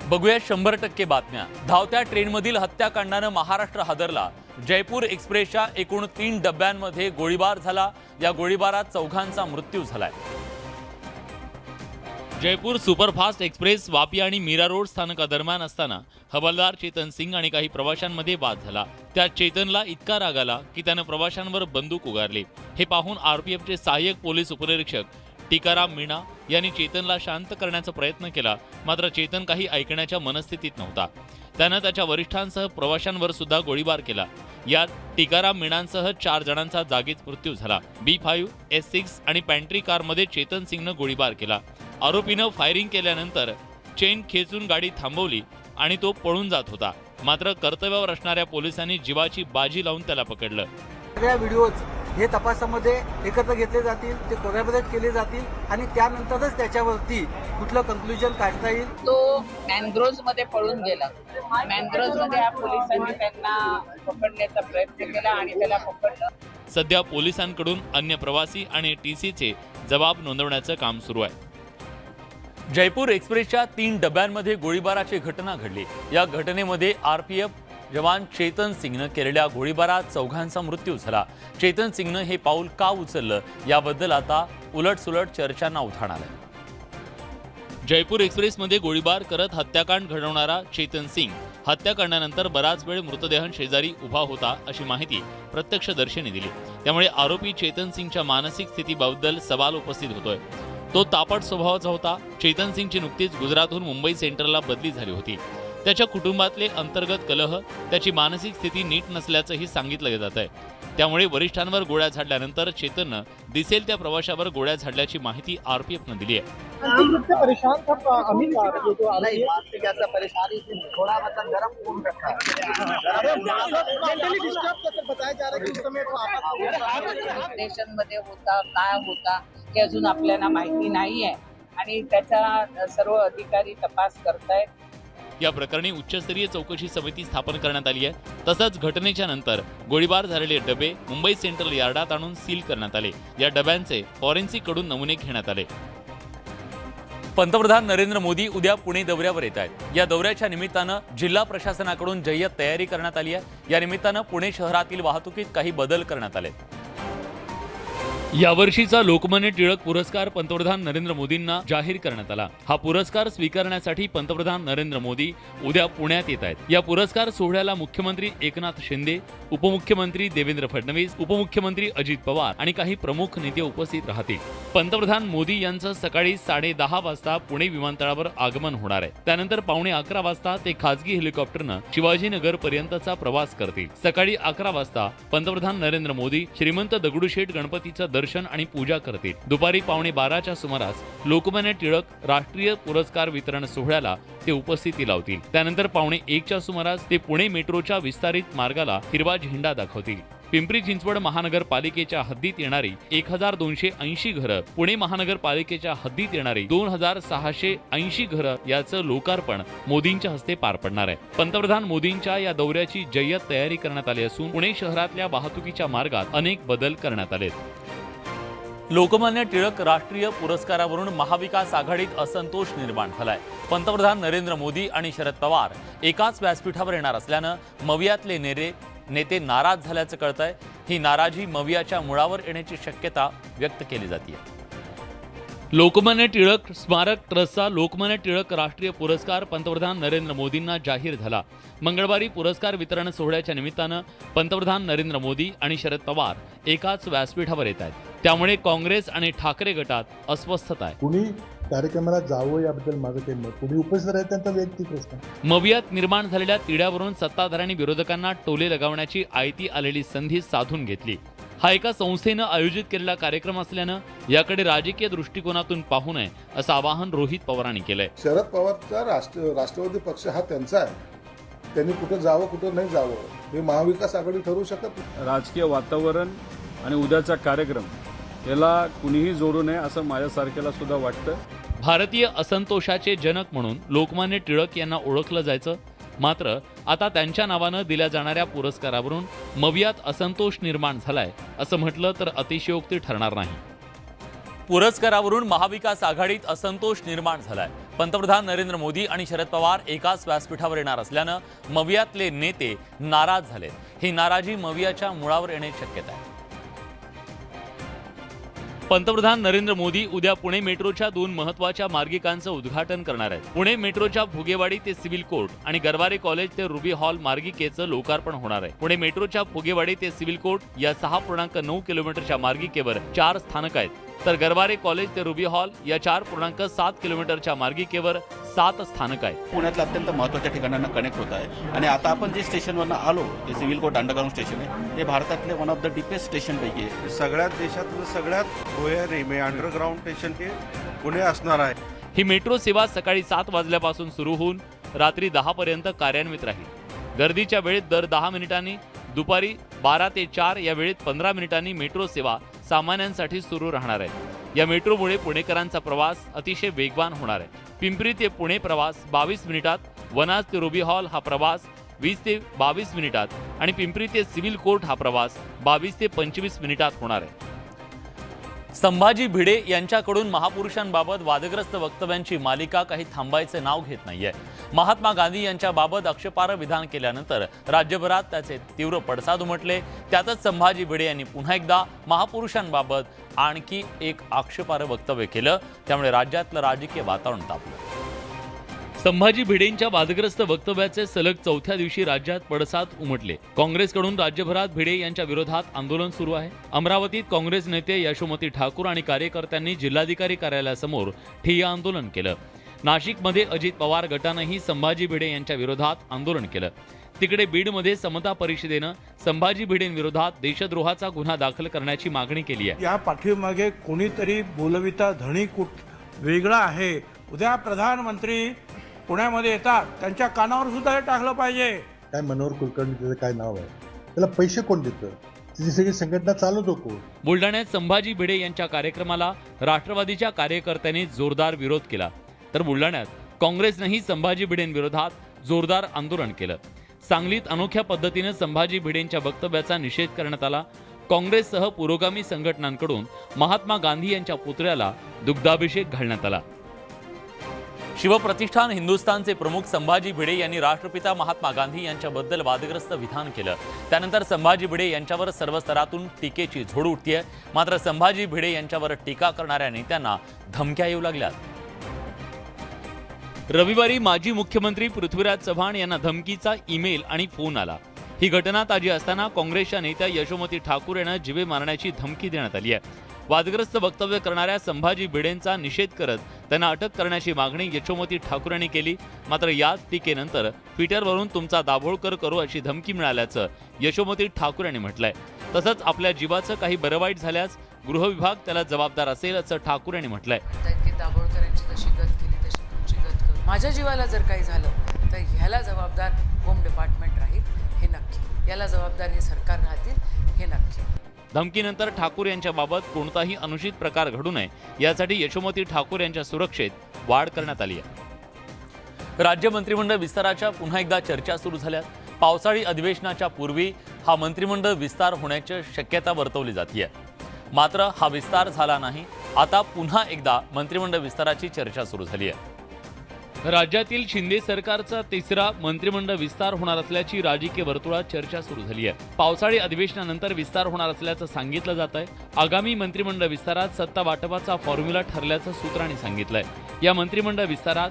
बघूया 100% बातम्या। धावत्या ट्रेनमधील हत्याकांडाने महाराष्ट्र हादरला। जयपूर एक्सप्रेसच्या एकूण 3 डब्यांमध्ये गोळीबार झाला। या गोळीबारात चौघांचा मृत्यू झालाय। जयपूर सुपरफास्ट एक्सप्रेस वापी आणि मीरा रोड स्थानकादरम्यान असताना हवालदार चेतन सिंग आणि काही प्रवाशांमध्ये वाद झाला। त्यात चेतनला इतका राग आला की त्याने प्रवाशांवर बंदूक उगारली। हे पाहून आरपीएफचे सहाय्यक पोलीस उपनिरीक्षक टिकाराम मीणा यांनी चेतनला शांत करण्याचा प्रयत्न केला, मात्र चेतन काही ऐकण्याच्या मनस्थितीत नव्हता। त्याने त्याच्या वरिष्ठांसह प्रवाशांवर सुद्धा गोळीबार केला। यात टिकाराम मीणांसह 4 जणांचा जागीच मृत्यू झाला। B5, S6 आणि पॅन्ट्री कारमध्ये चेतन सिंगने गोळीबार केला। आरोपीनं फायरिंग केल्यानंतर चेन खेचून गाडी थांबवली आणि तो पळून जात होता, मात्र कर्तव्यावर असणाऱ्या पोलिसांनी जीवाची बाजी लावून त्याला पकडलं। सगळ्या व्हिडिओज हे तपासामध्ये एकत्र घेतले जातील, ते कोलॅबोरेट केले जातील आणि त्यानंतरच त्याच्यावरती कुठलं कन्क्लुजन काढता येईल। तो मॅनग्रोव्ज मध्ये पळून गेला। मॅनग्रोव्ज मध्ये या पोलिसांनी त्यांना पकडण्याचा प्रयत्न केला आणि त्याला पकडलं। सध्या पोलिसांकडून अन्य प्रवासी आणि टीसीचे जबाब नोंदवण्याचं काम सुरू आहे। जयपूर एक्सप्रेसच्या 3 डब्यांमध्ये गोळीबाराची घटना घडली। या घटनेमध्ये आरपीएफ जवान चेतन सिंगने केलेल्या गोळीबारात चौघांचा मृत्यू झाला। चेतन सिंगने हे पाऊल का उचललं याबद्दल आता उलटसुलट चर्चांना उधाण आलंय। जयपूर एक्सप्रेसमध्ये गोळीबार करत हत्याकांड घडवणारा चेतन सिंग हत्याकांडानंतर बराच वेळ मृतदेहांशेजारी उभा होता, अशी माहिती प्रत्यक्षदर्शींनी दिली। त्यामुळे आरोपी चेतन सिंगच्या मानसिक स्थितीबद्दल सवाल उपस्थित होतोय। तो तापट स्वभावाचा होता। चेतन सिंगची नुकतीच गुजरातहून मुंबई सेंट्रलला बदली झाली होती। त्याच्या कुटुंबातले अंतर्गत कलह, त्याची मानसिक स्थिती नीट नसल्याचंही सांगितलं जात आहे। त्यामुळे वरिष्ठांवर गोळ्या झाडल्यानंतर चेतननं दिसेल त्या प्रवाशावर गोळ्या झाडल्याची माहिती आरपीएफनं दिली आहे। परेशान था अमित ये जो नहीं मानसिक ऐसा परेशानी थोड़ा मतलब गरम खून रखा है, मेंटली डिस्टर्ब करके बताया जा रहा है कि उस समय स्टेशन मध्ये होता काय होता हे अजून आपल्याला माहिती नाहीये आणि त्याचा सर्व अधिकारी तपास करतायत। या प्रकरणी उच्चस्तरीय चौकशी समिती स्थापन करण्यात आली आहे। तसंच घटनेच्या नंतर गोळीबार झालेले डबे मुंबई सेंट्रल यार्डात आणून सील करण्यात आले। या डब्यांचे फॉरेन्सिक कडून नमुने घेण्यात आले। पंतप्रधान नरेंद्र मोदी उद्या पुणे दौऱ्यावर येत आहेत। या दौऱ्याच्या निमित्तानं जिल्हा प्रशासनाकडून जय्यत तयारी करण्यात आली आहे। या निमित्तानं पुणे शहरातील वाहतुकीत काही बदल करण्यात आले। यावर्षीचा लोकमान्य टिळक पुरस्कार पंतप्रधान नरेंद्र मोदींना जाहीर करण्यात आला। हा पुरस्कार स्वीकारण्यासाठी पंतप्रधान नरेंद्र मोदी उद्या पुण्यात येत आहेत। या पुरस्कार सोहळ्याला मुख्यमंत्री एकनाथ शिंदे, उपमुख्यमंत्री देवेंद्र फडणवीस, उपमुख्यमंत्री अजित पवार आणि काही प्रमुख नेते उपस्थित राहतील। पंतप्रधान मोदी यांचं सकाळी 10:30 वाजता पुणे विमानतळावर आगमन होणार आहे। त्यानंतर 11:15 वाजता ते खासगी हेलिकॉप्टरनं शिवाजीनगर पर्यंतचा प्रवास करतील। सकाळी 11 वाजता पंतप्रधान नरेंद्र मोदी श्रीमंत दगडूशेठ गणपतीचं दर्शन आणि पूजा करतील। दुपारी 12:15च्या सुमारास लोकमान्य टिळक राष्ट्रीय पुरस्कार वितरण सोहळ्याला ते उपस्थिती लावतील। त्यानंतर 12:15च्या सुमारास ते पुणे मेट्रोच्या विस्तारित मार्गाला हिरवा झेंडा दाखवतील। पिंपरी चिंचवड महानगरपालिकेच्या हद्दीत येणारी 1280 घरं, पुणे महानगरपालिकेच्या हद्दीत येणारी 2680 घरं याचं लोकार्पण मोदींच्या हस्ते पार पडणार आहे। पंतप्रधान मोदींच्या या दौऱ्याची जय्यत तयारी करण्यात आली असून पुणे शहरातल्या वाहतुकीच्या मार्गात अनेक बदल करण्यात आलेत। लोकमान्य टिळक राष्ट्रीय पुरस्कारावरून महाविकास आघाडीत असंतोष निर्माण झालाय। पंतप्रधान नरेंद्र मोदी आणि शरद पवार एकाच व्यासपीठावर येणार असल्यानं मवियातले नेते नाराज झाल्याचं कळतंय। ही नाराजी मवियाच्या मुळावर येण्याची शक्यता व्यक्त केली जाते। लोकमान्य टिळक स्मारक ट्रस्टचा लोकमान्य टिळक राष्ट्रीय पुरस्कार पंतप्रधान नरेंद्र मोदींना जाहीर झाला। मंगळवारी पुरस्कार वितरण सोहळ्याच्या निमित्तानं पंतप्रधान नरेंद्र मोदी आणि शरद पवार एकाच व्यासपीठावर येत आहेत। त्यामुळे काँग्रेस आणि ठाकरे गटात अस्वस्थता आहे। कुणी कार्यक्रमाला जावं याबद्दल माझं काही मत, कुणी उपस्थित राहील त्यांचा वैयक्तिक प्रश्न। मवियात निर्माण झालेल्या तिढ्यावरून सत्ताधाऱ्यांनी विरोधकांना टोले लगावण्याची आयती आलेली संधी साधून घेतली। हा एका संस्थेनं आयोजित केलेला कार्यक्रम असल्यानं याकडे राजकीय दृष्टिकोनातून पाहू नये असं आवाहन रोहित पवारांनी केलंय। शरद पवारचा राष्ट्रवादी पक्ष हा त्यांचा आहे, त्यांनी कुठं जावं कुठं नाही जावं हे महाविकास आघाडी ठरवू शकत नाही। राजकीय वातावरण आणि उद्याचा कार्यक्रम याला कुणीही जोडू नये असं माझ्यासारख्याला सुद्धा वाटतं। भारतीय असंतोषाचे जनक म्हणून लोकमान्य टिळक यांना ओळखलं जायचं, मात्र आता त्यांच्या नावानं दिल्या जाणाऱ्या पुरस्कारावरून मवियात असंतोष निर्माण झालाय असं म्हटलं तर अतिशयोक्ती ठरणार नाही। पुरस्कारावरून महाविकास आघाडीत असंतोष निर्माण झालाय। पंतप्रधान नरेंद्र मोदी आणि शरद पवार एकाच व्यासपीठावर येणार असल्यानं मवियातले नेते नाराज झाले. ही नाराजी मवियाच्या मुळावर येण्याची शक्यता आहे. पंतप्रधान नरेंद्र मोदी उद्या पुणे मेट्रोच्या 2 महत्त्वाच्या मार्गिकांचं उद्घाटन करणार आहेत. पुणे मेट्रोच्या फुगेवाडी ते सिव्हिल कोर्ट आणि गरवारे कॉलेज ते रुबी हॉल मार्गिकेचं लोकार्पण होणार आहे. पुणे मेट्रोच्या फुगेवाडी ते सिव्हिल कोर्ट या 6.9 किलोमीटरच्या मार्गिकेवर 4 स्थानकं आहेत, तर गरवारे कॉलेज ते रुबी हॉल या 4.7 किलोमीटरच्या मार्गिकेवर 7 स्थानकं आहेत. पुण्यातल्या अत्यंत महत्त्वाच्या ठिकाणांना कनेक्ट होत आहे आणि आता आपण जे स्टेशनवरनं आलो ते सिव्हिल कोर्ट अंडरग्राऊंड स्टेशन आहे, हे भारतातले वन ऑफ द डीपेस्ट स्टेशनपैकी आहे. सगळ्यात देशातलं सगळ्यात भुयारी अंडरग्राऊंड स्टेशन हे पुणे असणार आहे. ही मेट्रो सेवा सकाळी 7 वाजल्यापासून सुरू होऊन रात्री 10 पर्यंत कार्यान्वित राहील. गर्दीच्या वेळेत दर 10 मिनिटांनी, दुपारी 12 ते 4 या वेळेत 15 मिनिटांनी मेट्रो सेवा सामान्यांसाठी सुरू राहणार आहे. या मेट्रोमुळे पुणेकरांचा प्रवास अतिशय वेगवान होणार आहे. पिंपरी ते पुणे प्रवास 22 मिनिटात, वनाज ते रुबी हॉल हा प्रवास 20 ते 22 मिनिटात आणि पिंपरी ते सिव्हिल कोर्ट हा प्रवास 22 ते 25 मिनिटात होणार आहे. संभाजी भिडे यांच्याकडून महापुरुषांबाबत वादग्रस्त वक्तव्यांची मालिका काही थांबायचे नाव घेत नाहीये. महात्मा गांधी यांच्याबाबत आक्षेपार्ह विधान केल्यानंतर राज्यभरात त्याचे तीव्र पडसाद उमटले. त्यातच संभाजी भिडे यांनी पुन्हा एकदा महापुरुषांबाबत आणखी एक आक्षेपार्ह वक्तव्य केलं. त्यामुळे राज्यातलं राजकीय वातावरण तापलं. संभाजी भिडेंच्या वादग्रस्त वक्तव्याचे सलग 4थ्या दिवशी राज्यात पडसाद उमटले. काँग्रेसकडून राज्यभरात भिडे यांच्या विरोधात आंदोलन सुरू आहे. अमरावतीत काँग्रेस नेते यशोमती ठाकूर आणि कार्यकर्त्यांनी जिल्हाधिकारी कार्यालयासमोर ठिय्या आंदोलन केलं. नाशिकमध्ये अजित पवार गटानंही संभाजी भिडे यांच्या विरोधात आंदोलन केलं. तिकडे बीडमध्ये समता परिषदेनं संभाजी भिडेंविरोधात देशद्रोहाचा गुन्हा दाखल करण्याची मागणी केली आहे. या पाठीमागे कोणीतरी बोलविता धणी वेगळा आहे. उद्या प्रधानमंत्री पुण्यामध्ये येतात, त्यांच्या कानावर सुद्धा हे टाकलं पाहिजे. काय मनोहर कुलकर्णी त्याचं काय नाव आहे, त्याला पैसे कोण देतं, तिची सगळी संघटना चालवतो कोण? बुलढाण्यात संभाजी भिडे यांच्या कार्यक्रमाला राष्ट्रवादीच्या कार्यकर्त्यांनी जोरदार विरोध केला. तर बुलढाण्यात काँग्रेसनेही संभाजी भिडेंविरोधात जोरदार आंदोलन केलं. सांगलीत अनोख्या पद्धतीनं संभाजी भिडेंच्या वक्तव्याचा निषेध करण्यात आला. काँग्रेससह पुरोगामी संघटनांकडून महात्मा गांधी यांच्या पुतळ्याला दुग्धाभिषेक घालण्यात आला. शिवप्रतिष्ठान हिंदुस्थानचे प्रमुख संभाजी भिडे यांनी राष्ट्रपिता महात्मा गांधी यांच्याबद्दल वादग्रस्त विधान केलं. त्यानंतर संभाजी भिडे यांच्यावर सर्व स्तरातून टीकेची झोड उठतीये. मात्र संभाजी भिडे यांच्यावर टीका करणाऱ्या नेत्यांना धमक्या येऊ लागल्यात. रविवारी माजी मुख्यमंत्री पृथ्वीराज चव्हाण यांना धमकीचा ईमेल आणि फोन आला. ही घटना ताजी असताना काँग्रेसच्या नेत्या यशोमती ठाकूर यांना जीवे मारण्याची धमकी देण्यात आली आहे. वादग्रस्त वक्तव्य करणाऱ्या संभाजी भिडेंचा निषेध करत त्यांना अटक करण्याची मागणी यशोमती ठाकूर यांनी केली. मात्र याच टीकेनंतर ट्विटरवरून तुमचा दाभोळकर करू अशी धमकी मिळाल्याचं यशोमती ठाकूर यांनी म्हटलंय. तसंच आपल्या जीवाचं काही बरं वाईट झाल्यास गृह विभाग त्याला जबाबदार असेल असं ठाकूर यांनी म्हटलंय. दाभोळकरांची जशी गत केली तशी तुमची गत करू. माझ्या जीवाला जर काही झालं तर ह्याला जबाबदार होम डिपार्टमेंट राहील हे नक्की, याला जबाबदार हे सरकार राहतील हे नक्की. धमकीनंतर ठाकूर यांच्याबाबत कोणताही अनुचित प्रकार घडू नये यासाठी यशोमती ठाकूर यांच्या सुरक्षेत वाढ करण्यात आली आहे. राज्य मंत्रिमंडळ विस्ताराच्या पुन्हा एकदा चर्चा सुरू झाल्या. पावसाळी अधिवेशनाच्या पूर्वी हा मंत्रिमंडळ विस्तार होण्याची शक्यता वर्तवली जाते. मात्र हा विस्तार झाला नाही. आता पुन्हा एकदा मंत्रिमंडळ विस्ताराची चर्चा सुरू झाली आहे. राज्यातील शिंदे सरकारचा 3रा मंत्रिमंडळ विस्तार होणार असल्याची राजकीय वर्तुळात चर्चा सुरू झाली आहे. पावसाळी अधिवेशनानंतर विस्तार होणार असल्याचं सांगितलं जात आहे. आगामी मंत्रिमंडळ विस्तारात सत्ता वाटपाचा फॉर्म्युला ठरल्याचं सूत्रांनी सांगितलंय. या मंत्रिमंडळ विस्तारात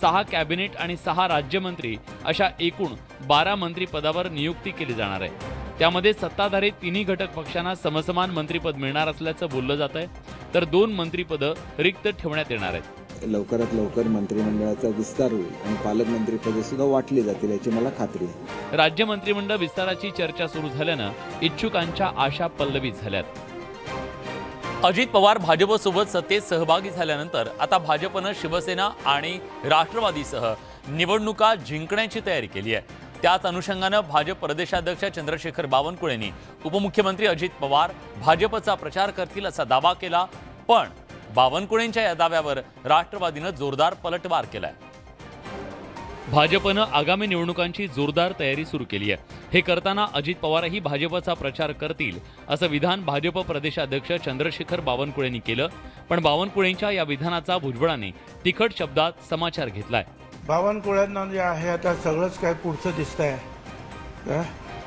6 कॅबिनेट आणि 6 राज्यमंत्री अशा एकूण 12 मंत्रिपदावर नियुक्ती केली जाणार आहे. त्यामध्ये सत्ताधारी तिन्ही घटक पक्षांना समसमान मंत्रिपद मिळणार असल्याचं बोललं जात आहे. तर 2 मंत्रिपदं रिक्त ठेवण्यात येणार आहेत. लवकरात लवकर मंत्रिमंडळाचा विस्तार होईल आणि पालकमंत्रीपदे सुद्धा वाटली जातील याची मला खात्री आहे. राज्य मंत्रिमंडळ विस्ताराची चर्चा सुरू झाल्यानं इच्छुकांच्या आशा पल्लवित झाल्यात. अजित पवार भाजपसोबत सत्तेत सहभागी झाल्यानंतर आता भाजपनं शिवसेना आणि राष्ट्रवादीसह निवडणुका जिंकण्याची तयारी केली आहे. त्याच अनुषंगानं भाजप प्रदेशाध्यक्ष चंद्रशेखर बावनकुळेंनी उपमुख्यमंत्री अजित पवार भाजपचा प्रचार करतील असा दावा केला. पण बावनकुळेंच्या या दाव्यावर राष्ट्रवादीनं जोरदार पलटवार केलाय. भाजपनं आगामी निवडणुकांची जोरदार तयारी सुरू केली आहे. हे करताना अजित पवारही भाजपचा प्रचार करतील असं विधान भाजप प्रदेशाध्यक्ष चंद्रशेखर बावनकुळेंनी केलं, पण बावनकुळेंच्या या विधानाचा भुजबळांनी तिखट शब्दात समाचार घेतलाय. बावनकुळ्यांना जे आहे आता सगळंच काय पुढचं दिसतंय.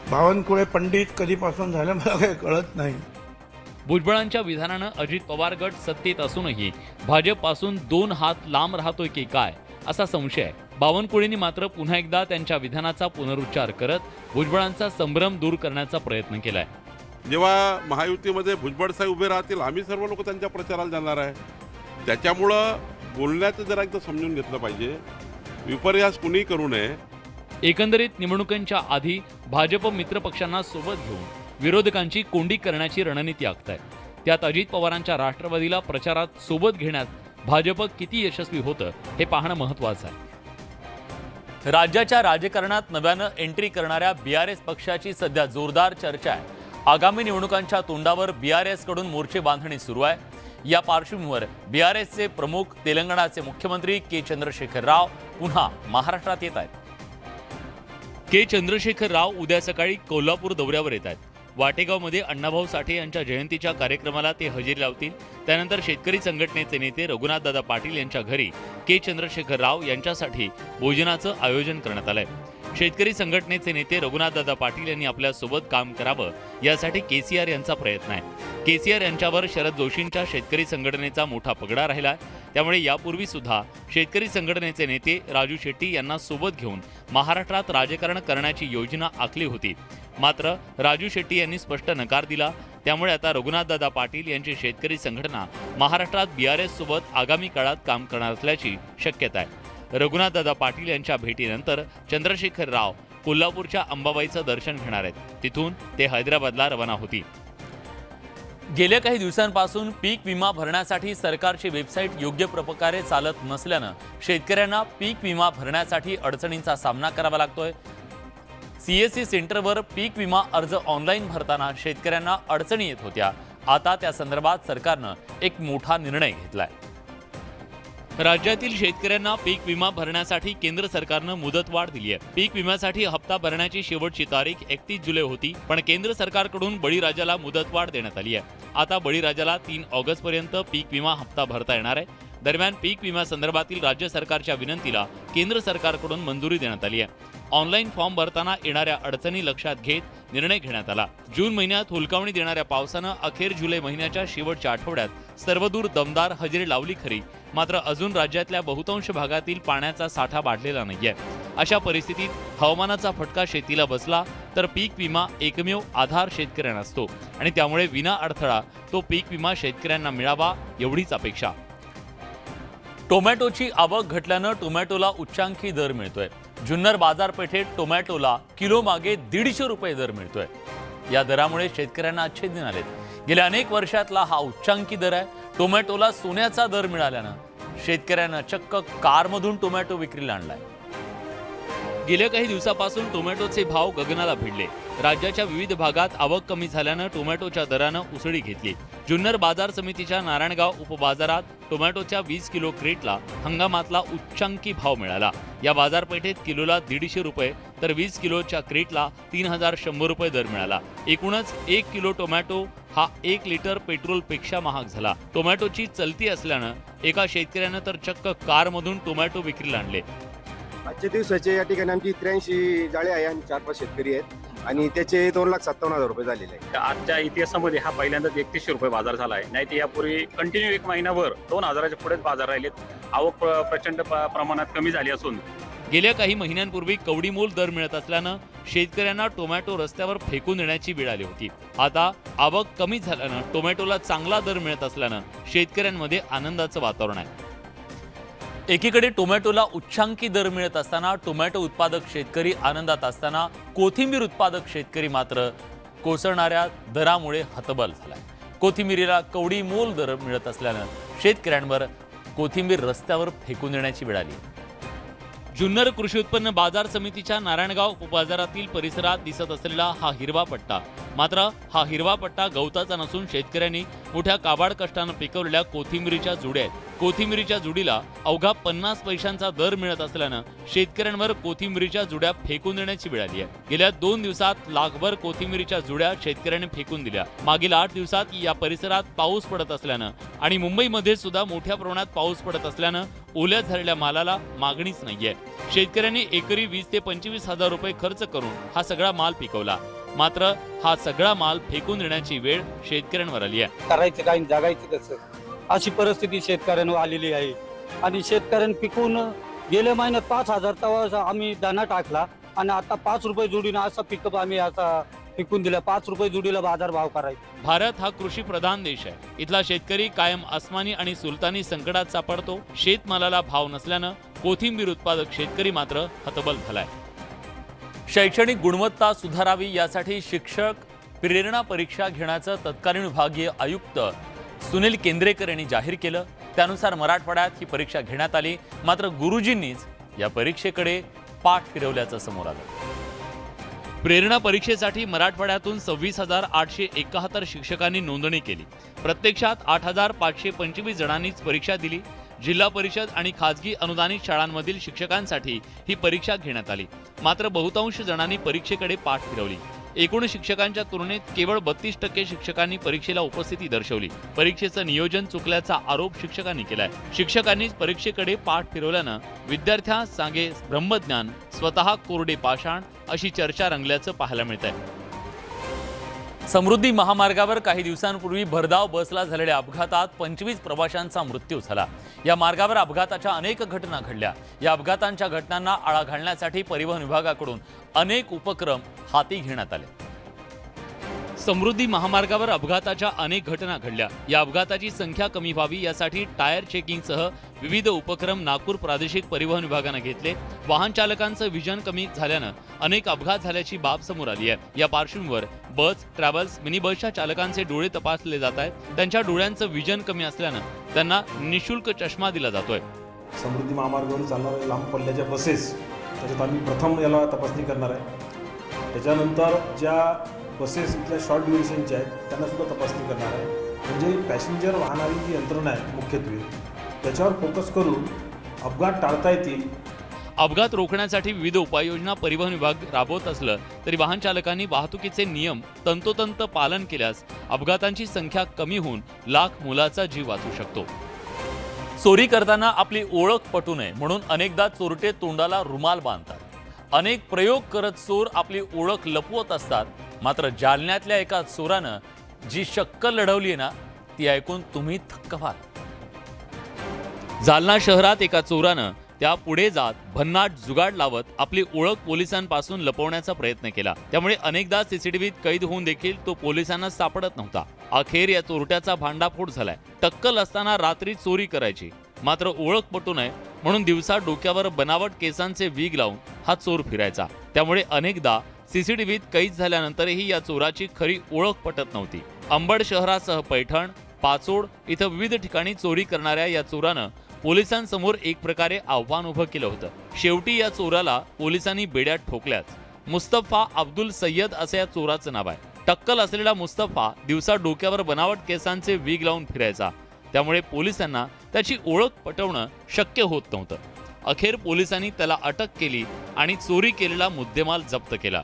बावनकुळे पंडित कधीपासून झालं मला काही कळत नाही. भुजबळांच्या विधानानं अजित पवार गट सत्तेत असूनही भाजपपासून 2 हात लांब राहतोय की काय असा संशय आहे. बावनकुळेंनी मात्र पुन्हा एकदा त्यांच्या विधानाचा पुनरुच्चार करत भुजबळांचा संभ्रम दूर करण्याचा प्रयत्न केलाय. जेव्हा महायुतीमध्ये भुजबळ साहेब उभे राहतील, आम्ही सर्व लोक त्यांच्या प्रचाराला जाणार आहे. त्याच्यामुळं बोलण्याचं जरा एकदा समजून घेतलं पाहिजे. विपर्यास कुणी करू नये. एकंदरीत निवडणुकांच्या आधी भाजप मित्रपक्षांना सोबत घेऊन विरोधकांची कोंडी करण्याची रणनीती आखत आहे. त्यात अजित पवारांच्या राष्ट्रवादीला प्रचारात सोबत घेण्यात भाजप किती यशस्वी होतं हे पाहणं महत्त्वाचं आहे. राज्याच्या राजकारणात नव्यानं एंट्री करणाऱ्या बीआरएस पक्षाची सध्या जोरदार चर्चा आहे. आगामी निवडणुकांच्या तोंडावर बीआरएस कडून मोर्चे बांधणी सुरू आहे. या पार्श्वभूमीवर बीआरएसचे प्रमुख तेलंगणाचे मुख्यमंत्री के चंद्रशेखर राव पुन्हा महाराष्ट्रात येत आहेत. के चंद्रशेखर राव उद्या सकाळी कोल्हापूर दौऱ्यावर येत आहेत. वाटेगावमध्ये अण्णाभाऊ साठे यांच्या जयंतीच्या कार्यक्रमाला ते हजेरी लावतील. त्यानंतर शेतकरी संघटनेचे नेते रघुनाथदादा पाटील यांच्या घरी के चंद्रशेखर राव यांच्यासाठी भोजनाचं आयोजन करण्यात आलंय. शेतकरी संघटनेचे नेते रघुनाथदादा पाटील यांनी आपल्यासोबत काम करावं यासाठी केसीआर यांचा प्रयत्न आहे. केसीआर यांच्यावर शरद जोशींच्या शेतकरी संघटनेचा मोठा पगडा राहिला. त्यामुळे यापूर्वी सुद्धा शेतकरी संघटनेचे नेते राजू शेट्टी यांना सोबत घेऊन महाराष्ट्रात राजकारण करण्याची योजना आखली होती. मात्र राजू शेट्टी यांनी स्पष्ट नकार दिला. त्यामुळे आता रघुनाथदादा पाटील यांची शेतकरी संघटना महाराष्ट्रात बीआरएस सोबत आगामी काळात काम करणार असल्याची शक्यता आहे. रघुनाथदादा पाटील यांच्या भेटीनंतर चंद्रशेखर राव कोल्हापूरच्या अंबाबाईचं दर्शन घेणार आहेत. तिथून ते हैदराबादला रवाना होतील. गेल्या काही दिवसांपासून पीक विमा भरण्यासाठी सरकारची वेबसाईट योग्य प्रकारे चालत नसल्यानं शेतकऱ्यांना पीक विमा भरण्यासाठी अडचणींचा सामना करावा लागतोय. सीएससी सेंटरवर पीक विमा अर्ज ऑनलाईन भरताना शेतकऱ्यांना अडचणी येत होत्या. आता त्या संदर्भात सरकारनं एक मोठा निर्णय घेतलाय. राज्यातील शेतकऱ्यांना पीक विमा भरण्यासाठी केंद्र सरकारनं मुदतवाढ दिली आहे. पीक विम्यासाठी हप्ता भरण्याची शेवटची तारीख 31 जुलै होती, पण केंद्र सरकारकडून बळीराजाला मुदतवाढ देण्यात आली आहे. आता बळीराजाला 3 ऑगस्टपर्यंत पीक विमा हप्ता भरता येणार आहे. दरम्यान पीक विम्यासंदर्भातील राज्य सरकारच्या विनंतीला केंद्र सरकारकडून मंजुरी देण्यात आली आहे. ऑनलाईन फॉर्म भरताना येणाऱ्या अडचणी लक्षात घेत निर्णय घेण्यात आला. जून महिन्यात हुलकावणी देणाऱ्या पावसानं अखेर जुलै महिन्याच्या शेवटच्या आठवड्यात सर्वदूर दमदार हजेरी लावली खरी, मात्र अजून राज्यातल्या बहुतांश भागातील पाण्याचा साठा वाढलेला नाहीये. अशा परिस्थितीत हवामानाचा फटका शेतीला बसला तर पीक विमा एकमेव आधार शेतकऱ्यांना असतो आणि त्यामुळे विना अडथळा तो पीक विमा शेतकऱ्यांना मिळावा एवढीच अपेक्षा. टोमॅटोची आवक घटल्यानं टोमॅटोला उच्चांकी दर मिळतोय. जुन्नर बाजारपेठेत टोमॅटोला किलो मागे 150 रुपये दर मिळतोय. या दरामुळे शेतकऱ्यांना अच्छे दिन आलेत. गेल्या अनेक वर्षातला हा उच्चांकी दर आहे. टोमॅटोला सोन्याचा दर मिळाल्यानं शेतकऱ्यांना चक्क कारमधून टोमॅटो विक्रीला आणलाय. गेल्या काही दिवसापासून टोमॅटोचे भाव गगनाला भिडले. राज्याच्या विविध भागात आवक कमी झाल्यानं टोमॅटोच्या दरानं उसळी घेतली. जुन्नर बाजार समितीच्या नारायणगाव उपबाजारात टोमॅटोच्या 20 किलो क्रेटला हंगामातला उच्चांकी भाव मिळाला. या बाजारपेठेत किलोला 150 रुपये तर 20 किलोच्या क्रेटला 3100 रुपये दर मिळाला. एकूणच 1 किलो टोमॅटो हा 1 लिटर पेट्रोलपेक्षा महाग झाला. टोमॅटोची चलती असल्यानं एका शेतकऱ्यानं तर चक्क कारमधून टोमॅटो विक्रीला आणले. आजच्या दिवसाचे या ठिकाणी आमची 83 जाळे आहे आणि 4-5 शेतकरी आहेत आणि त्याचे 2,57,000 रुपये झालेले आहेत. आजच्या इतिहासामध्ये हा पहिल्यांदाच 3100 रुपये बाजार झाला आहे. नाही तर यापूर्वी कंटिन्यू 1 महिनाभर 2000च्या पुढेच बाजार राहिलेत. आवक प्रचंड प्रमाणात कमी झाली असून गेल्या काही महिन्यांपूर्वी कवडीमोल दर मिळत असल्यानं शेतकऱ्यांना टोमॅटो रस्त्यावर फेकून देण्याची वेळ आली होती. आता आवक कमी झाल्यानं टोमॅटोला चांगला दर मिळत असल्यानं शेतकऱ्यांमध्ये आनंदाचं वातावरण आहे. एकीकडे टोमॅटोला उच्चांकी दर मिळत असताना टोमॅटो उत्पादक शेतकरी आनंदात असताना कोथिंबीर उत्पादक शेतकरी मात्र कोसळणाऱ्या दरामुळे हतबल झालाय. कोथिंबीरीला कवडी मोल दर मिळत असल्यानं शेतकऱ्यांवर कोथिंबीर रस्त्यावर फेकून देण्याची वेळ आली. जुन्नर कृषी उत्पन्न बाजार समितीच्या नारायणगाव उपबाजारातील परिसरात दिसत असलेला हा हिरवा पट्टा मात्र हा हिरवा पट्टा गवताचा नसून शेतकऱ्यांनी मोठ्या काबाड कष्टानं पिकवलेल्या कोथिंबिरीच्या जुड्या आहेत. कोथिंबिरीच्या जुडीला अवघा 50 पैशांचा दर मिळत असल्यानं शेतकऱ्यांवर कोथिंबिरीच्या जुड्या फेकून देण्याची वेळ आली आहे. गेल्या 2 दिवसात लाखभर कोथिंबिरीच्या जुड्या शेतकऱ्यांनी फेकून दिल्या. मागील 8 दिवसात या परिसरात पाऊस पडत असल्यानं आणि मुंबईमध्ये सुद्धा मोठ्या प्रमाणात पाऊस पडत असल्यानं ओल्या झालेल्या मालाला मागणीच नाहीये. शेतकऱ्यांनी एकरी 20 ते 25 हजार रुपये खर्च करून हा सगळा माल पिकवला. मात्र हा सगळा माल फेकून देण्याची वेळ शेतकऱ्यांवर आली आहे. करायचं काय जगायचं कसं अशी परिस्थिती शेतकऱ्यांवर आलेली आहे. आणि शेतकऱ्यांनी पिकून गेल्या महिन्यात 5,000 तवा आम्ही दाना टाकला आणि आता 5 रुपये जोडीनं असा पिकअप आम्ही आता पिकून दिला. 5 रुपये जोडीला बाजार भाव करायचा. भारत हा कृषी प्रधान देश आहे. इथला शेतकरी कायम अस्मानी आणि सुलतानी संकटात सापडतो. शेतमालाला भाव नसल्यानं कोथिंबीर उत्पादक शेतकरी मात्र हतबल झालाय. शैक्षणिक गुणवत्ता सुधारावी यासाठी शिक्षक प्रेरणा परीक्षा घेण्याचं तत्कालीन विभागीय आयुक्त सुनील केंद्रेकर यांनी जाहीर केलं. त्यानुसार मराठवाड्यात ही परीक्षा घेण्यात आली. मात्र गुरुजींनीच या परीक्षेकडे पाठ फिरवल्याचं समोर आलं. प्रेरणा परीक्षेसाठी मराठवाड्यातून 26,871 शिक्षकांनी नोंदणी केली. प्रत्यक्षात 8,525 जणांनीच परीक्षा दिली. जिल्हा परिषद आणि खाजगी अनुदानित शाळांमधील शिक्षकांसाठी ही परीक्षा घेण्यात आली. मात्र बहुतांश जणांनी परीक्षेकडे पाठ फिरवली. एकूण शिक्षकांच्या तुलनेत केवळ 32% शिक्षकांनी परीक्षेला उपस्थिती दर्शवली. परीक्षेचं नियोजन चुकल्याचा आरोप शिक्षकांनी केलाय. शिक्षकांनीच परीक्षेकडे पाठ फिरवल्यानं विद्यार्थ्यांस सांगे ब्रह्मज्ञान, स्वतः कोरडे पाषाण अशी चर्चा रंगल्याचं पाहायला मिळतंय. समृद्धी महामार्गावर काही दिवसांपूर्वी भरधाव बसला झालेल्या अपघातात 25 प्रवाशांचा मृत्यू झाला. या मार्गावर अपघाताच्या अनेक घटना घडल्या. या अपघातांच्या घटनांना आळा घालण्यासाठी परिवहन विभागाकडून अनेक उपक्रम हाती घेण्यात आले. समृद्धी महामार्गावर अपघाताच्या अनेक घटना घडल्या. या अपघाताची संख्या कमी व्हावी यासाठी टायर चेकिंगसह विविध उपक्रम नागपूर प्रादेशिक परिवहन विभागाने घेतले. वाहन चालकांचं विजन कमी झाल्यानं अनेक अपघात झाल्याची बाब समोर आली आहे. या पार्श्वभूमीवर बस, ट्रॅव्हल्स, मिनी बसच्या चालकांचे डोळे तपासले जात आहेत. त्यांच्या डोळ्यांचं विजन कमी असल्यानं त्यांना निशुल्क चष्मा दिला जातोय. समृद्धी महामार्गावर चालणाऱ्या लांब पल्ल्याच्या बसेस त्याच्यात आम्ही प्रथम याला तपासणी करणार आहे. त्याच्यानंतर ज्या बसेस इथल्या शॉर्ट ड्युरेशनच्या आहेत त्यांना सुद्धा तपासणी करणार आहे. म्हणजे पॅसेंजर वाहनारी जी यंत्रणा आहे मुख्यत्वे त्याच्यावर फोकस करून अपघात टाळता येतील. अपघात रोखण्यासाठी विविध उपाययोजना परिवहन विभाग राबवत असलं तरी वाहन चालकांनी वाहतुकीचे नियम तंतोतंत पालन केल्यास अपघातांची संख्या कमी होऊन लाख मुलाचा जीव वाचू शकतो. चोरी करताना आपली ओळख पटू नये म्हणून अनेकदा चोरटे तोंडाला रुमाल बांधतात. अनेक प्रयोग करत चोर आपली ओळख लपवत असतात. मात्र जालन्यातल्या एका चोरानं जी शक्कल लढवली आहे ना ती ऐकून तुम्ही थक्क व्हाल. जालना शहरात एका चोरानं त्या पुढे जात भन्नाट जुगाड लावत आपली ओळख पोलिसांपासून लपवण्याचा प्रयत्न केला. त्यामुळे अनेकदा सीसीटीव्हीत कैद होऊन देखील तो पोलिसांना सापडत नव्हता. अखेर या चोरट्याचा भांडाफोड झालाय. टक्कल असताना रात्री चोरी करायची, मात्र ओळख पटू नये म्हणून दिवसा डोक्यावर बनावट केसांचे वीग लावून हा चोर फिरायचा. त्यामुळे अनेकदा सीसीटीव्हीत कैद झाल्यानंतरही या चोराची खरी ओळख पटत नव्हती. अंबड शहरासह पैठण, पाचोड इथं विविध ठिकाणी चोरी करणाऱ्या या चोरानं पोलिसांसमोर एक प्रकारे आव्हान उभं केलं होतं. शेवटी या चोराला पोलिसांनी बेड्यात ठोकल्याच. मुस्तफा अब्दुल सय्यद असं या चोराचं नाव आहे. टक्कल असलेला मुस्तफा दिवसा डोक्यावर बनावट केसांचे वीग लावून फिरायचा. त्यामुळे पोलिसांना त्याची ओळख पटवणं शक्य होत नव्हतं. अखेर पोलिसांनी त्याला अटक केली आणि चोरी केलेला मुद्देमाल जप्त केला.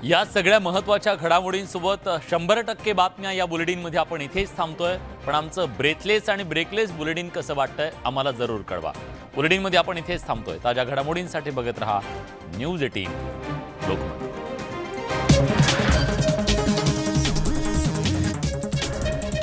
या सगळ्या महत्त्वाच्या घडामोडींसोबत 100% बातम्या या बुलेटिनमध्ये आपण इथेच थांबतोय. पण आमचं ब्रेथलेस आणि ब्रेकलेस बुलेटिन कसं वाटतंय आम्हाला जरूर कळवा. बुलेटिनमध्ये आपण इथेच थांबतोय. ताज्या घडामोडींसाठी बघत रहा न्यूज 18 लोकमत.